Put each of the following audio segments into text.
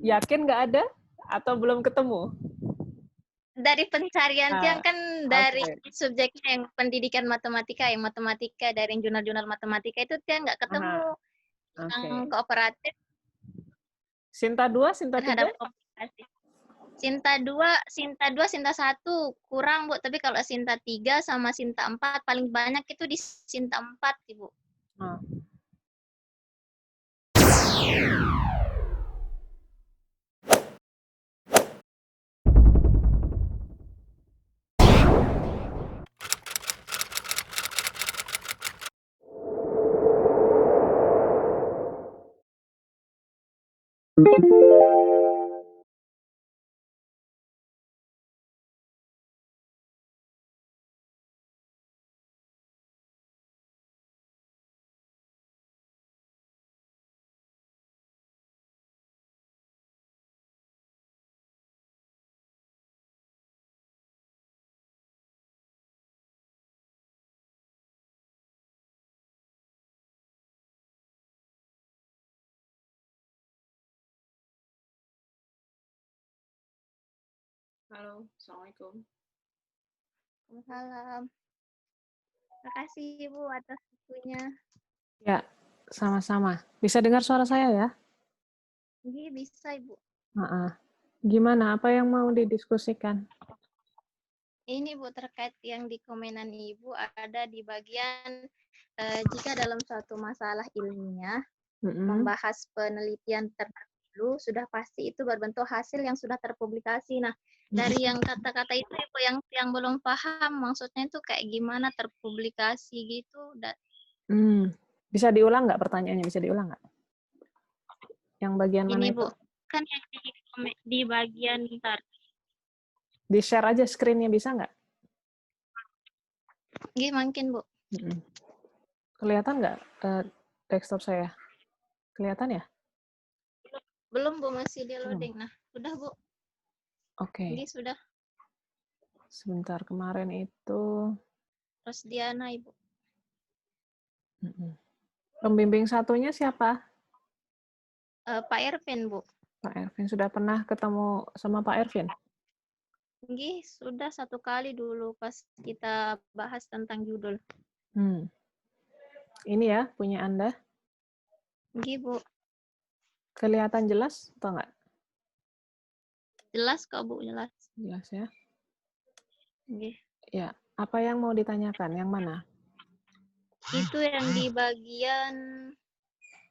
Yakin nggak ada? Atau belum ketemu? Dari pencarian Tiang kan dari Okay. subjeknya yang pendidikan matematika, yang matematika dari jurnal-jurnal matematika itu Tiang nggak ketemu yang Okay. kooperatif Sinta 2, Sinta 3? terhadap komunikasi. Sinta 2, Sinta 1 kurang, Bu. Tapi kalau Sinta 3 sama Sinta 4 paling banyak itu di Sinta 4, Ibu. Oh. Halo, Assalamualaikum. Waalaikumsalam. Terima kasih, Ibu, atas waktunya. Ya, sama-sama. Bisa dengar suara saya ya? Ini bisa, Ibu. Gimana? Apa yang mau didiskusikan? Ini, Bu, terkait yang di komenan Ibu ada di bagian jika dalam suatu masalah ilmiah membahas penelitian terdahulu, sudah pasti itu berbentuk hasil yang sudah terpublikasi. Nah, dari yang kata-kata itu Ibu yang belum paham maksudnya itu kayak gimana terpublikasi gitu. Bisa diulang nggak pertanyaannya? Bisa diulang nggak? Yang bagian mana Ini, itu? Bu, kan yang di bagian ntar. Di-share aja screen-nya, bisa nggak? Gini mungkin, Bu. Kelihatan nggak desktop saya? Kelihatan ya? Belum, Bu, masih di loading. Nah, sudah, Bu. Oke. Ini sudah. Sebentar, kemarin itu... Terus Diana, Ibu. Pembimbing satunya siapa? Pak Ervin, Bu. Pak Ervin. Sudah pernah ketemu sama Pak Ervin? Nggih, sudah 1 kali dulu pas kita bahas tentang judul. Ini ya, punya Anda. Nggih, Bu. Kelihatan jelas atau enggak? Jelas kok, Bu, jelas. Jelas ya. Nggih. Ya, apa yang mau ditanyakan? Yang mana? Itu yang di bagian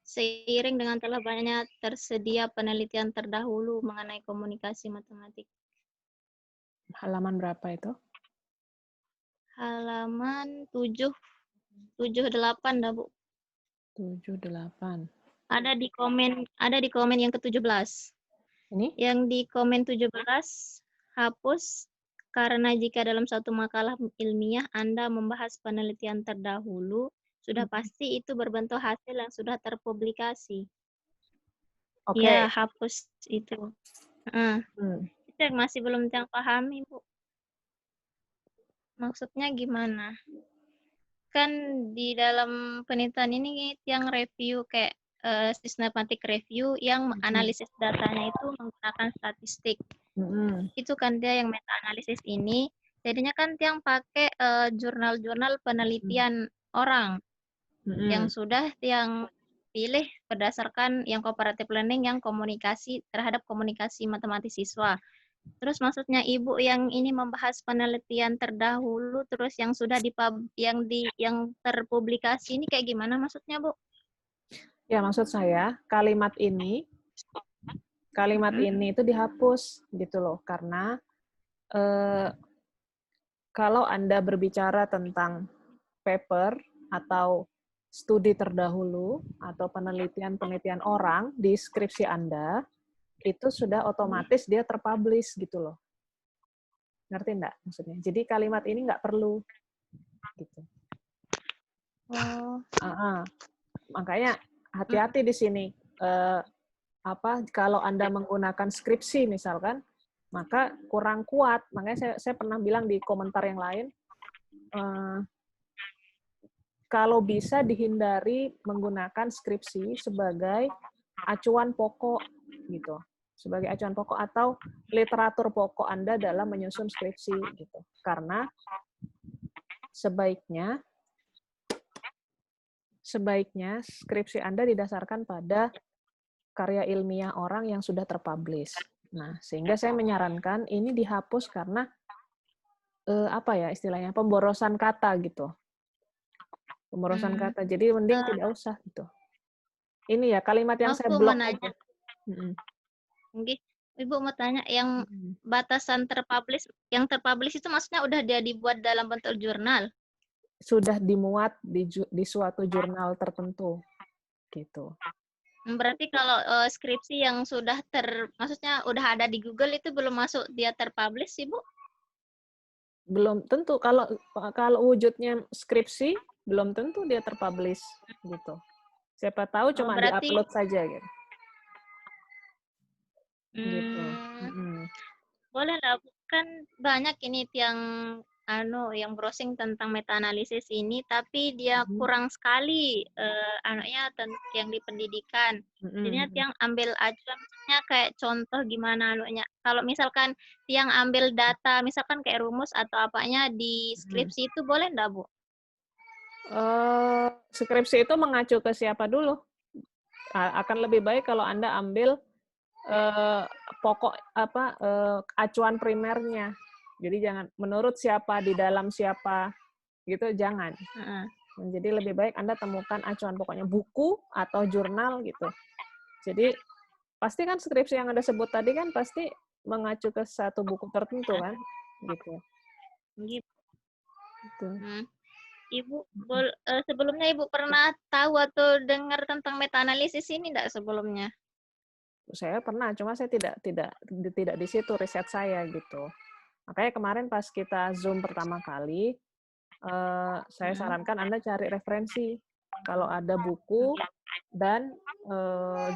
seiring dengan telah banyaknya tersedia penelitian terdahulu mengenai komunikasi matematik. Halaman berapa itu? Halaman 78 dah, Bu. 78. Ada di komen yang ke-17. Ini? Yang di komen 17 hapus karena jika dalam suatu makalah ilmiah Anda membahas penelitian terdahulu, sudah pasti itu berbentuk hasil yang sudah terpublikasi. Oke. Ya, hapus itu. Itu yang masih belum yang pahami, Bu. Maksudnya gimana? Kan di dalam penelitian ini yang review kayak systematic review yang analisis datanya itu menggunakan statistik. Itu kan dia yang meta analisis ini. Jadinya kan yang pakai jurnal-jurnal penelitian orang yang sudah yang pilih berdasarkan yang cooperative learning yang komunikasi terhadap komunikasi matematis siswa. Terus maksudnya Ibu yang ini membahas penelitian terdahulu terus yang sudah yang terpublikasi ini kayak gimana maksudnya, Bu? Ya, maksud saya kalimat ini itu dihapus gitu loh, karena kalau Anda berbicara tentang paper atau studi terdahulu atau penelitian orang di skripsi Anda, itu sudah otomatis dia terpublish gitu loh. Ngerti enggak maksudnya? Jadi kalimat ini nggak perlu gitu. Makanya hati-hati di sini. Kalau Anda menggunakan skripsi misalkan, maka kurang kuat. Makanya saya pernah bilang di komentar yang lain, kalau bisa dihindari menggunakan skripsi sebagai acuan pokok gitu. sebagai acuan pokok atau literatur pokok Anda dalam menyusun skripsi gitu. Karena sebaiknya skripsi Anda didasarkan pada karya ilmiah orang yang sudah terpublish. Nah, sehingga saya menyarankan ini dihapus karena apa ya istilahnya, pemborosan kata gitu. Pemborosan kata. Jadi mending tidak usah gitu. Ini ya kalimat yang saya Aku blok menanya, aja. mungkin Ibu mau tanya yang batasan terpublish, yang terpublish itu maksudnya udah dia dibuat dalam bentuk jurnal? Sudah dimuat di suatu jurnal tertentu gitu. Berarti kalau skripsi yang sudah maksudnya udah ada di Google itu belum masuk dia terpublish sih, Bu? Belum tentu kalau wujudnya skripsi belum tentu dia terpublish gitu. Siapa tahu cuma Berarti diupload saja gitu. Gitu. boleh lah, kan banyak ini yang browsing tentang meta analisis ini, tapi dia kurang sekali yang di pendidikan. Jadinya yang ambil acuan, misalnya kayak contoh gimana anunya. Kalau misalkan yang ambil data, misalkan kayak rumus atau apanya di skripsi itu boleh nggak, Bu? Skripsi itu mengacu ke siapa dulu? Akan lebih baik kalau Anda ambil acuan primernya. Jadi jangan menurut siapa, di dalam siapa, gitu jangan. Jadi lebih baik Anda temukan acuan pokoknya buku atau jurnal gitu. Jadi pasti kan skripsi yang Anda sebut tadi kan pasti mengacu ke satu buku tertentu kan, gitu. Gitu. Ibu, sebelumnya Ibu pernah tahu atau dengar tentang meta analisis ini enggak sebelumnya? Saya pernah, cuma saya tidak di situ riset saya gitu. Makanya kemarin pas kita Zoom pertama kali, saya sarankan Anda cari referensi. Kalau ada buku dan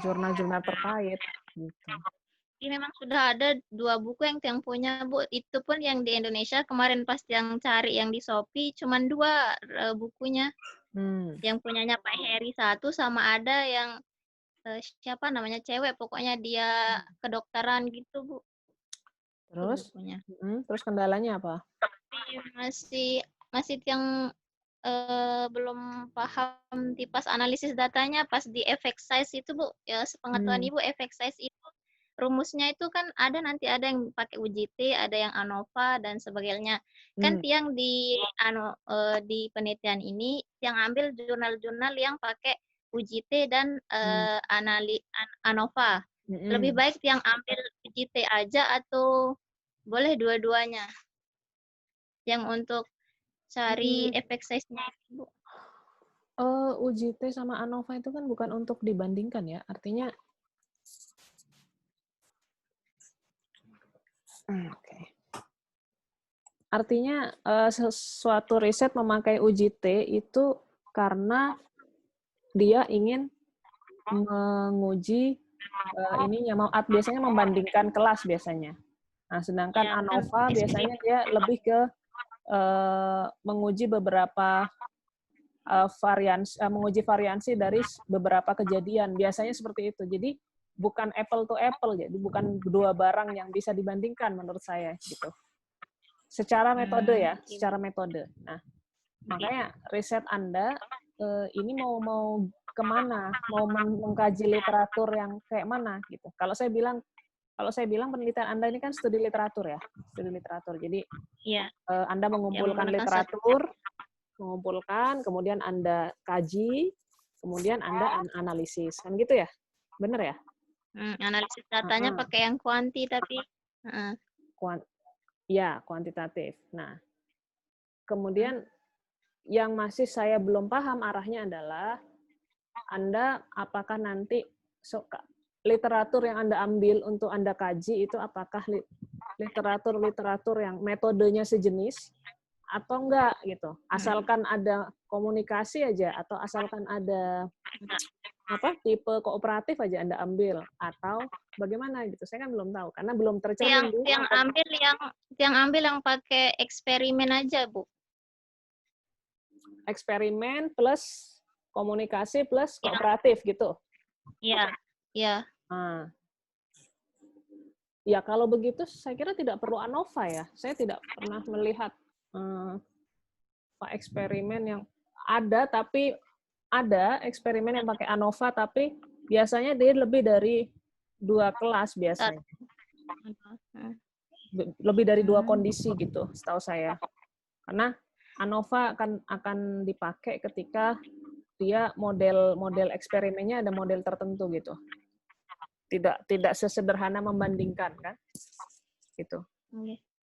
jurnal-jurnal terkait. Gitu. Ini memang sudah ada 2 buku yang punya, Bu. Itu pun yang di Indonesia kemarin pas yang cari yang di Shopee, cuman 2 bukunya. Yang punyanya Pak Heri 1 sama ada yang siapa namanya cewek, pokoknya dia kedokteran gitu, Bu. Terus? Terus kendalanya apa? Tapi masih yang belum paham pas analisis datanya, pas di effect size itu, Bu. Ya, sepengetahuan Ibu, effect size itu rumusnya itu kan ada yang pakai UJT, ada yang ANOVA dan sebagainya. Kan yang di penelitian ini yang ambil jurnal-jurnal yang pakai UJT dan ANOVA. Lebih baik yang ambil UJT aja atau boleh dua-duanya? Yang untuk cari efek size-nya itu, Bu. UJT sama ANOVA itu kan bukan untuk dibandingkan ya, artinya artinya suatu riset memakai UJT itu karena dia ingin menguji biasanya membandingkan kelas biasanya. Nah, sedangkan ANOVA biasanya dia lebih ke menguji beberapa menguji variansi dari beberapa kejadian. Biasanya seperti itu. Jadi bukan apple to apple, jadi bukan dua barang yang bisa dibandingkan menurut saya gitu. Secara metode ya, secara metode. Nah, makanya riset Anda ini mau kemana? Mau mengkaji literatur yang kayak mana gitu. Kalau saya bilang penelitian Anda ini kan studi literatur ya, studi literatur. Jadi Anda mengumpulkan literatur, kemudian Anda kaji, kemudian Anda analisis, kan gitu ya? Bener ya? Analisis datanya pakai yang kuanti tapi kuantitatif. Nah, kemudian yang masih saya belum paham arahnya adalah Anda apakah nanti literatur yang Anda ambil untuk Anda kaji itu apakah literatur yang metodenya sejenis atau enggak gitu. Asalkan ada komunikasi aja atau asalkan ada tipe kooperatif aja Anda ambil atau bagaimana gitu. Saya kan belum tahu karena belum tercermin yang ambil yang pakai eksperimen aja, Bu. Eksperimen plus komunikasi plus kooperatif gitu. Iya. Nah, Ya, kalau begitu saya kira tidak perlu ANOVA ya. Saya tidak pernah melihat eksperimen yang ada, tapi ada eksperimen yang pakai ANOVA, tapi biasanya dia lebih dari 2 kelas biasanya. Lebih dari 2 kondisi gitu, setahu saya. Karena ANOVA akan dipakai ketika dia model eksperimennya ada model tertentu gitu. Tidak sesederhana membandingkan kan, gitu.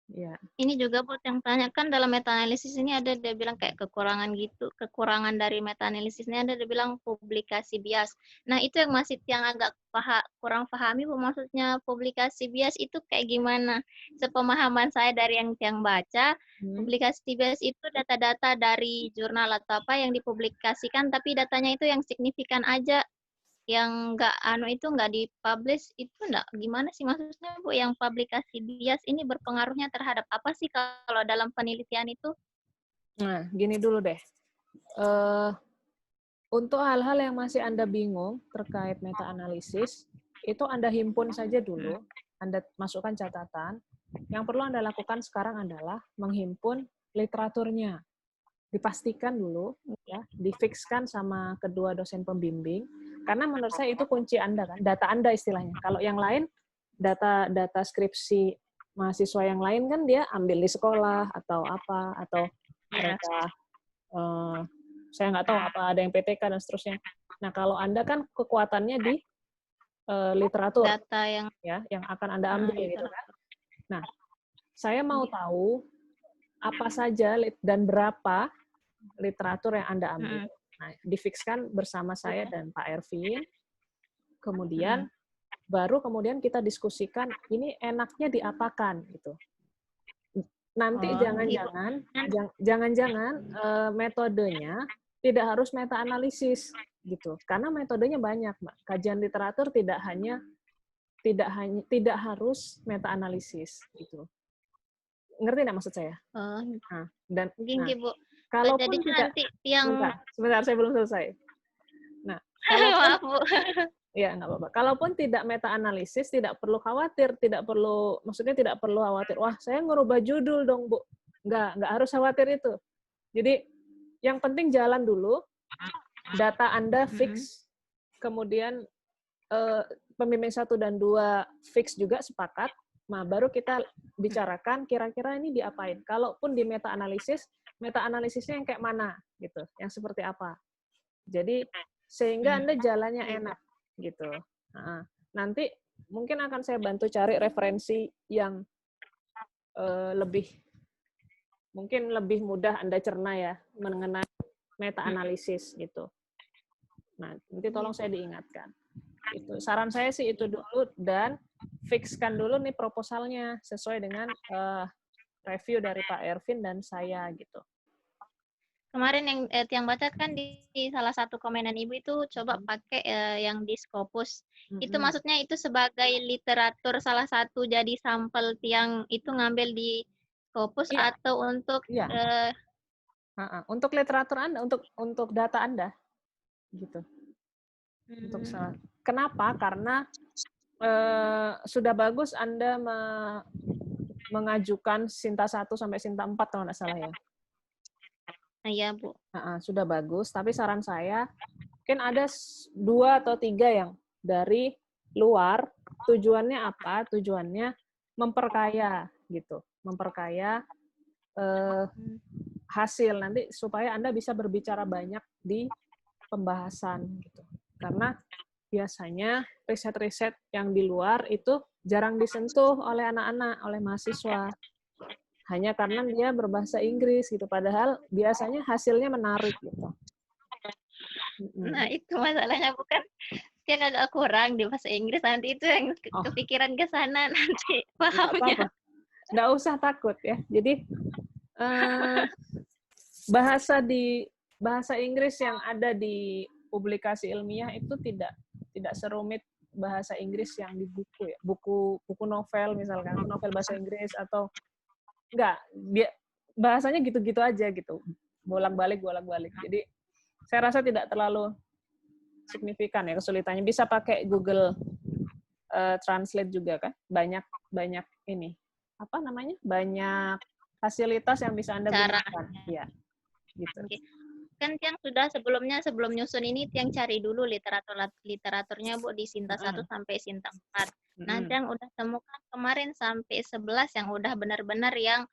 Ya. Ini juga buat yang tanya, kan dalam meta-analisis ini ada dia bilang kayak kekurangan gitu, kekurangan dari meta-analisis ini ada dia bilang publikasi bias. Nah, itu yang masih yang agak kurang pahami, Bu, maksudnya publikasi bias itu kayak gimana? Sepemahaman saya dari yang baca, publikasi bias itu data-data dari jurnal atau apa yang dipublikasikan, tapi datanya itu yang signifikan aja, yang nggak dipublish itu gimana sih maksudnya, Bu? Yang publikasi bias ini berpengaruhnya terhadap apa sih kalau dalam penelitian itu? Nah, gini dulu deh. Untuk hal-hal yang masih Anda bingung terkait meta-analisis, itu Anda himpun saja dulu, Anda masukkan catatan. Yang perlu Anda lakukan sekarang adalah menghimpun literaturnya. Dipastikan dulu, ya, difikskan sama kedua dosen pembimbing, karena menurut saya itu kunci Anda kan, data Anda istilahnya. Kalau yang lain, data skripsi mahasiswa yang lain kan dia ambil di sekolah atau apa, atau mereka saya nggak tahu apa ada yang PTK dan seterusnya. Nah, kalau Anda kan kekuatannya di literatur, data yang akan Anda ambil gitu kan. Nah, saya mau tahu apa saja dan berapa literatur yang Anda ambil. Nah, difikskan bersama saya dan Pak Ervin. Kemudian baru kemudian kita diskusikan ini enaknya diapakan gitu. Nanti jangan-jangan metodenya tidak harus meta-analisis gitu. Karena metodenya banyak, Mbak. Kajian literatur tidak harus meta-analisis gitu. Ngerti nggak maksud saya? Bu. Kalaupun jadi tidak, nanti yang sebentar saya belum selesai. Nah, maaf, Bu. Ya, nggak apa-apa. Kalaupun tidak meta-analisis, tidak perlu khawatir, tidak perlu khawatir, wah saya ngerubah judul dong, Bu. Nggak harus khawatir itu. Jadi, yang penting jalan dulu, data Anda fix, kemudian pembimbing 1 dan 2 fix juga sepakat, nah baru kita bicarakan kira-kira ini diapain. Kalaupun di meta-analisisnya yang kayak mana, gitu, yang seperti apa. Jadi, sehingga Anda jalannya enak gitu. Nah, nanti mungkin akan saya bantu cari referensi yang mungkin lebih mudah Anda cerna ya mengenai meta-analisis gitu. Nah, nanti tolong saya diingatkan. Itu saran saya sih itu dulu, dan fixkan dulu nih proposalnya sesuai dengan review dari Pak Ervin dan saya gitu. Kemarin yang baca kan di salah satu komenan Ibu itu coba pakai yang di Scopus. Itu maksudnya itu sebagai literatur salah satu jadi sampel yang itu ngambil di Scopus atau untuk untuk literatur Anda, untuk data Anda gitu. Kenapa? Karena sudah bagus Anda mengajukan Sinta 1 sampai Sinta 4 kalau nggak salah ya. Iya, Bu. Sudah bagus, tapi saran saya mungkin ada 2 atau 3 yang dari luar. Tujuannya apa? Tujuannya memperkaya gitu, memperkaya hasil nanti supaya Anda bisa berbicara banyak di pembahasan gitu. Karena biasanya riset-riset yang di luar itu jarang disentuh oleh anak-anak, oleh mahasiswa. Hanya karena dia berbahasa Inggris gitu, padahal biasanya hasilnya menarik gitu. Nah, itu masalahnya, bukan kan agak kurang di bahasa Inggris, nanti itu yang kepikiran ke sana nanti pahamnya. Nggak usah takut ya. Jadi bahasa Inggris yang ada di publikasi ilmiah itu tidak serumit bahasa Inggris yang di buku ya. Buku novel misalkan, novel bahasa Inggris atau enggak, bahasanya gitu-gitu aja gitu. Bolak-balik. Jadi saya rasa tidak terlalu signifikan ya kesulitannya. Bisa pakai Google translate juga kan, banyak ini apa namanya, banyak fasilitas yang bisa Anda Cara. gunakan, ya, gitu. Oke. Kan Tiang sudah sebelum nyusun ini Tiang cari dulu literaturnya Bu di Sinta 1 sampai Sinta 4. Nah, Tiang udah temukan kemarin sampai 11 yang udah benar-benar yang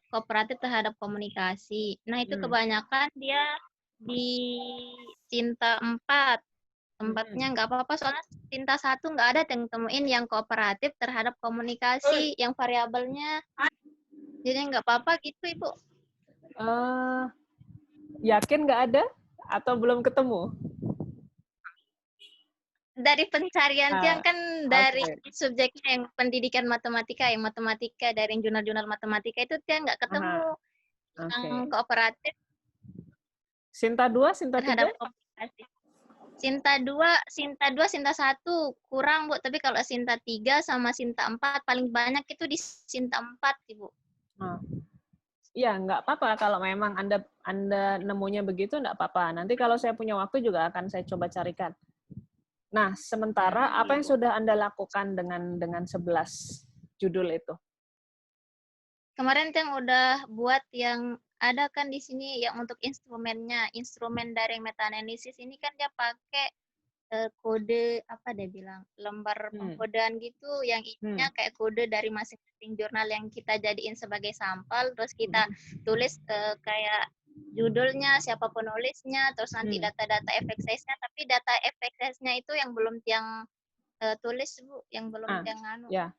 kooperatif terhadap komunikasi. Nah, itu kebanyakan dia di Sinta 4. Tempatnya nggak apa-apa, soalnya Sinta 1 nggak ada yang temuin yang kooperatif terhadap komunikasi, yang variabelnya. Jadi nggak apa-apa gitu, Ibu. Yakin nggak ada atau belum ketemu? Dari pencarian Tiang kan dari subjeknya yang pendidikan matematika, dari jurnal-jurnal matematika itu Tiang nggak ketemu yang kooperatif Sinta 2, Sinta 3? terhadap komunikasi. Sinta 2, Sinta 1 kurang, Bu. Tapi kalau Sinta 3 sama Sinta 4 paling banyak itu di Sinta 4, Ibu. Iya, nggak apa-apa kalau memang Anda nemunya begitu, nggak apa-apa. Nanti kalau saya punya waktu juga akan saya coba carikan. Nah, sementara apa yang sudah Anda lakukan dengan 11 judul itu? Kemarin yang udah buat yang ada kan di sini yang untuk instrumennya, instrumen dari meta-analisis ini kan dia pakai kode apa dia bilang, lembar pengkodean gitu yang isinya kayak kode dari masing-masing jurnal yang kita jadiin sebagai sampel, terus kita tulis kayak judulnya, siapa penulisnya, terus nanti data-data effect size-nya, tapi data effect size-nya itu yang belum yang tulis Bu, yang belum yang anu. Ya,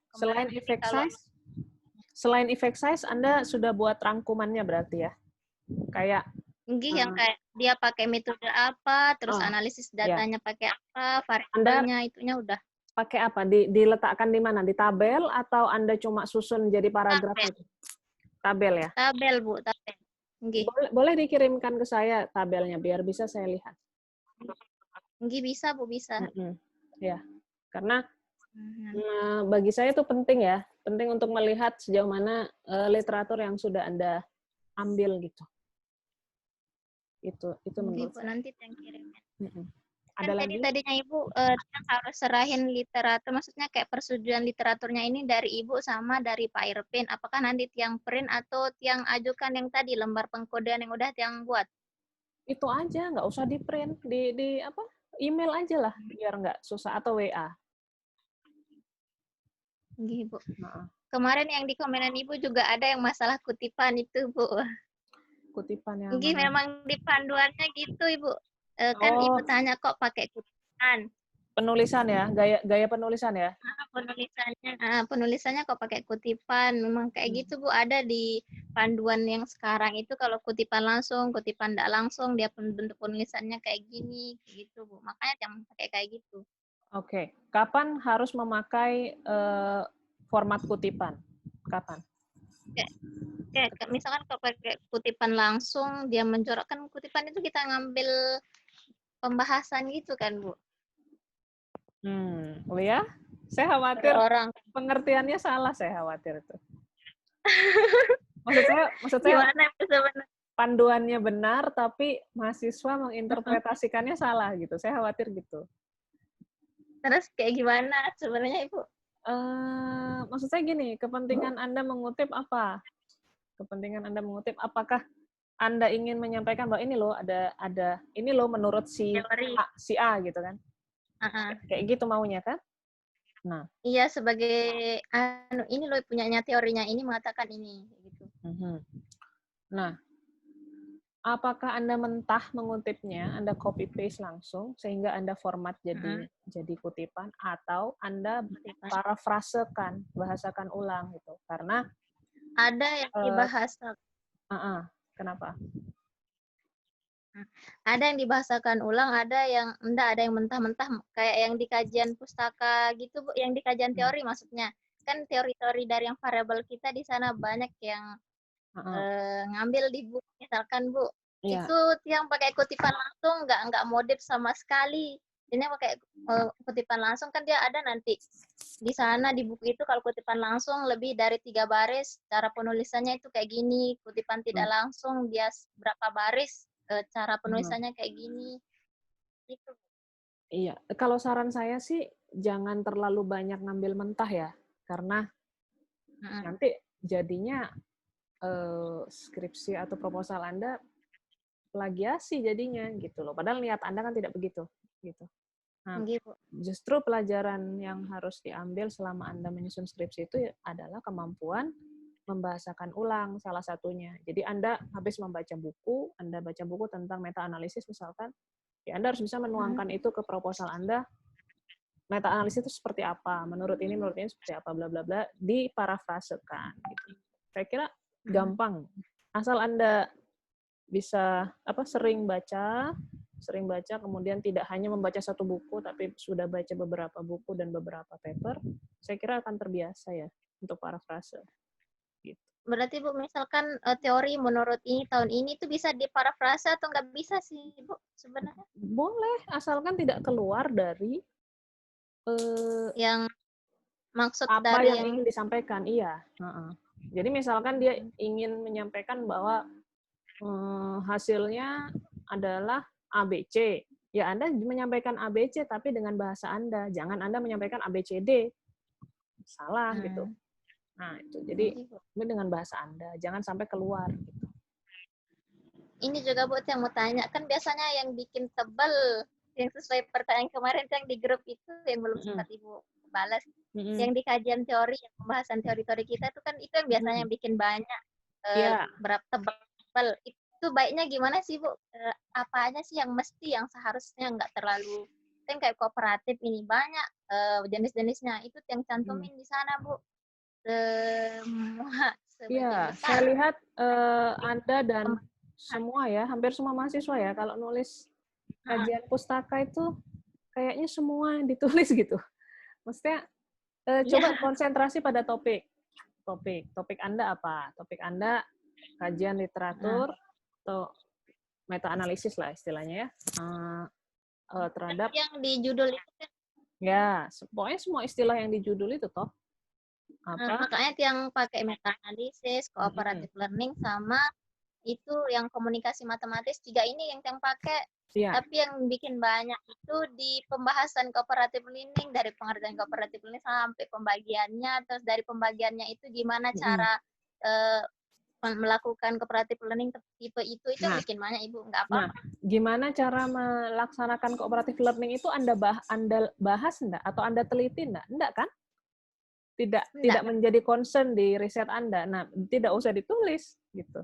selain effect size Anda sudah buat rangkumannya berarti ya? Kayak yang kayak dia pakai metode apa, terus analisis datanya pakai apa, variabelnya itunya udah. Pakai apa? Diletakkan di mana? Di tabel atau Anda cuma susun jadi paragraf itu? Tabel ya? Tabel, Bu, tabel. Boleh dikirimkan ke saya tabelnya biar bisa saya lihat. Bisa, Bu, bisa. Ya, karena bagi saya itu penting ya, penting untuk melihat sejauh mana literatur yang sudah Anda ambil gitu. Itu menurut saya. Nanti yang kirimnya. Ada kan lagi? Tadinya Ibu harus serahin literatur, maksudnya kayak persetujuan literaturnya ini dari Ibu sama dari Pak Irvin. Apakah nanti Tiang print atau Tiang ajukan yang tadi lembar pengkodean yang udah Tiang buat? Itu aja, nggak usah di print, di apa? Email aja lah, biar nggak susah, atau WA. Bu. Kemarin yang di komenan Ibu juga ada yang masalah kutipan itu, Bu. Kutipan yang memang di panduannya gitu, Ibu. Kan Ibu tanya kok pakai kutipan. Penulisan ya, gaya penulisan ya? Penulisannya kok pakai kutipan. Memang kayak gitu, Bu. Ada di panduan yang sekarang itu kalau kutipan langsung, kutipan tidak langsung, dia bentuk penulisannya kayak gini, gitu, Bu. Makanya jangan pakai kayak gitu. Oke. Kapan harus memakai format kutipan? Kapan? Kayak misalkan kalau pakai kutipan langsung, dia mencorakkan kutipan itu kita ngambil pembahasan gitu kan, Bu. Oh ya? Saya khawatir pengertiannya salah, saya khawatir itu. Maksud saya panduannya benar, tapi mahasiswa menginterpretasikannya salah gitu. Saya khawatir gitu. Terus kayak gimana sebenarnya, Ibu? Maksud saya gini, kepentingan Anda mengutip apa? Kepentingan Anda mengutip, apakah Anda ingin menyampaikan bahwa ini loh ada ini loh menurut si A gitu kan? Kayak gitu maunya kan? Nah. Iya, sebagai ini loh punyanya teorinya ini mengatakan ini gitu. Nah, apakah Anda mentah mengutipnya, Anda copy paste langsung sehingga Anda format jadi kutipan, atau Anda parafrasekan, bahasakan ulang gitu? Karena ada yang dibahasakan. Kenapa? Ada yang dibahasakan ulang, ada yang enggak, ada yang mentah-mentah kayak yang di kajian pustaka gitu, Bu, yang di kajian teori maksudnya. Kan teori-teori dari yang variabel kita di sana banyak yang ngambil di buku misalkan, Bu. Itu yang pakai kutipan langsung enggak modif sama sekali. Ini pakai kutipan langsung kan dia ada nanti di sana di buku itu kalau kutipan langsung lebih dari 3 baris, cara penulisannya itu kayak gini. Kutipan tidak langsung dia berapa baris, cara penulisannya kayak gini. Gitu. Iya, kalau saran saya sih jangan terlalu banyak ngambil mentah ya, karena nanti jadinya skripsi atau proposal Anda plagiasi jadinya gitu loh. Padahal niat Anda kan tidak begitu gitu. Nah, Gitu. justru pelajaran yang harus diambil selama Anda menyusun skripsi itu adalah kemampuan membahasakan ulang salah satunya. Jadi Anda habis membaca buku, Anda baca buku tentang meta analisis misalkan, ya Anda harus bisa menuangkan itu ke proposal Anda. Meta analisis itu seperti apa? Menurut ini seperti apa? Bla bla bla. Diparafrasekan. Gitu. Saya kira gampang. Asal Anda bisa sering baca, kemudian tidak hanya membaca satu buku, tapi sudah baca beberapa buku dan beberapa paper, saya kira akan terbiasa ya untuk parafrase. Gitu. Berarti Bu, misalkan teori menurut ini tahun ini tuh bisa diparafrase atau nggak bisa sih Bu sebenarnya? Boleh, asalkan tidak keluar dari Yang maksud apa dari yang yang ingin disampaikan. Iya. Jadi misalkan dia ingin menyampaikan bahwa hasilnya adalah ABC. Ya Anda menyampaikan ABC tapi dengan bahasa Anda. Jangan Anda menyampaikan ABCD. Salah gitu. Nah, itu. Jadi ini dengan bahasa Anda, jangan sampai keluar gitu. Ini juga Bu yang mau tanya, kan biasanya yang bikin tebal yang sesuai pertanyaan kemarin yang di grup itu yang belum sempat Ibu balas. Yang di kajian teori, yang pembahasan teori-teori kita itu kan itu yang biasanya yang bikin banyak berapa tebal. Itu baiknya gimana sih Bu? Apa aja sih yang mesti, yang seharusnya nggak terlalu, kan kayak kooperatif ini banyak jenis-jenisnya, itu yang cantumin di sana Bu. Semua sebagian Iya, besar. saya lihat Anda dan semua ya, hampir semua mahasiswa ya, kalau nulis kajian pustaka itu kayaknya semua ditulis gitu. Maksudnya coba konsentrasi pada topik. Topik Anda apa? Topik Anda kajian literatur atau meta analisis lah istilahnya ya. Terhadap yang di judul itu kan ya, pokoknya semua istilah yang di judul itu toh. makanya yang pakai meta analisis, cooperative learning, sama itu yang komunikasi matematis, tiga ini yang pakai. Tapi yang bikin banyak itu di pembahasan cooperative learning, dari pengertian cooperative learning sampai pembagiannya, terus dari pembagiannya itu gimana cara melakukan cooperative learning tipe itu yang bikin banyak Ibu. Nggak apa-apa. Gimana cara melaksanakan cooperative learning itu Anda bahas enggak? Atau Anda teliti enggak? Enggak kan? Tidak menjadi concern di riset Anda. Nah, tidak usah ditulis gitu.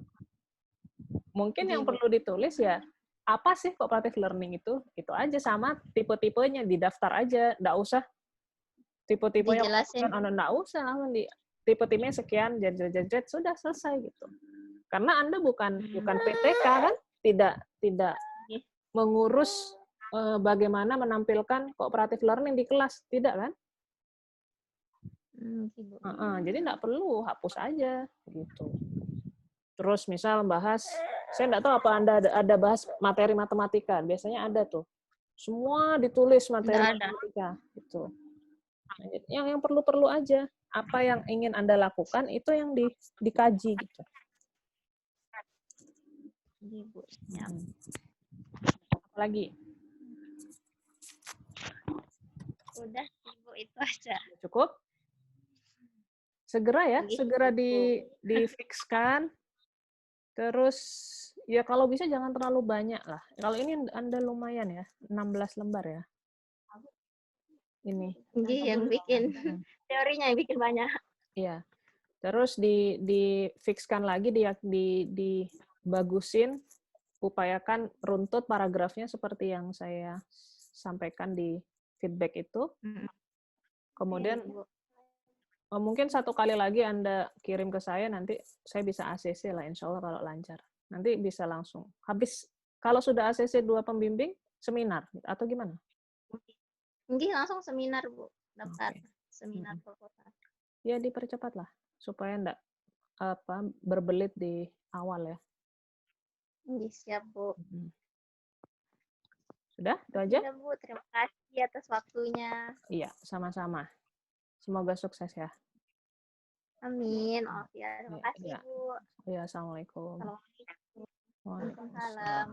Mungkin yang perlu ditulis ya apa sih cooperative learning itu? Itu aja, sama tipe-tipenya didaftar aja, enggak usah tipe-tipenya enggak usah, langsung di tipe-tipenya sekian, jajat sudah selesai gitu. Karena Anda bukan PTK kan, tidak mengurus bagaimana menampilkan cooperative learning di kelas, tidak kan? Jadi nggak perlu, hapus aja gitu. Terus misal bahas, saya nggak tahu apa Anda ada bahas materi matematika, biasanya ada tuh. Semua ditulis materi matematika gitu. Yang perlu-perlu aja, apa yang ingin Anda lakukan itu yang dikaji gitu. Apa lagi? Udah Ibu, itu aja. Cukup? Segera ya, segera difikskan. Terus ya kalau bisa jangan terlalu banyak lah. Kalau ini Anda lumayan ya, 16 lembar ya. Ini. Yang bikin teorinya yang bikin banyak. Iya. Terus difikskan lagi, dibagusin, upayakan runtut paragrafnya seperti yang saya sampaikan di feedback itu. Kemudian mungkin satu kali lagi Anda kirim ke saya, nanti saya bisa ACC lah, insya Allah kalau lancar. Nanti bisa langsung. Habis, kalau sudah ACC 2 pembimbing, seminar, atau gimana? Mungkin langsung seminar, Bu. Daftar seminar proposal. Ya, dipercepat lah, supaya enggak berbelit di awal ya. Siap, Bu. Sudah, itu aja? Sudah, Bu. Terima kasih atas waktunya. Iya, sama-sama. Semoga sukses ya. Amin. Oh, ya, terima kasih, ya. Bu. Ya, Assalamualaikum. Waalaikumsalam.